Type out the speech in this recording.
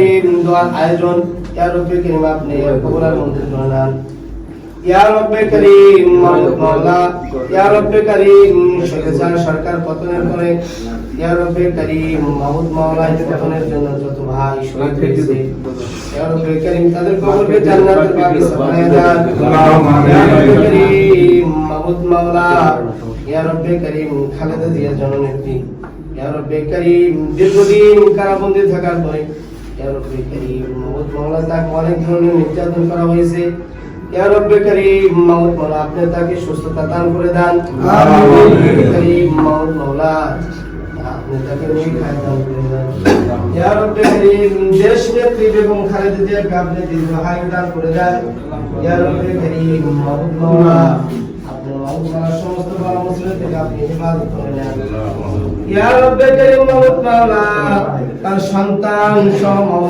করিম দোয়ার আয়োজন ইয়া রব্বে করিম আপনি কবুল মঞ্জুর করে নেন ইয়া রব্বে করিম মাওলানা মাওলা ইয়া রব্বে করিম সরকার সরকার পতনের পরে ইয়া রব্বে করিম মাহমুদ মাওলা পতনের জন্য যত ভাই শহীদ হয়েছে ইয়া রব্বে করিম তাদের কবরকে জান্নাতের বাগিচা বানিয়ে দেন আল্লাহুম্মা আমিন ইয়া রব্বে করিম মাহমুদ মাওলা ইয়া রব্বে করিম খালেদা জিয়া জননেত্রী ইয়া রব্বে করিম দীর্ঘদিন কারাবন্দী থাকার পরে ইয়া রব্বে করিম মাহমুদ মাওলা তাকে অনেক ধরনের নির্যাতন করা হয়েছে ইয়া রব্বে করিম মাওলানা মাওলা আপনি তাকে সুস্থতা দান করে দেন আমিন করিম মাওলানা মাওলা আপনি তাকে নেক দান করে দেন ইয়া রব্বে করিম দেশ নেত্রী বেগম খালেদা জিয়াকে আপনি দীর্ঘায়ু দান করে দেন ইয়া রব্বে করিম মাওলানা মাওলা আপনি মাওলানা সমস্ত বালা মুসলিম থেকে আপনি হিফাজত করে নেন ইয়া রব্বে করিম মাওলানা মাওলা তার সন্তান সহ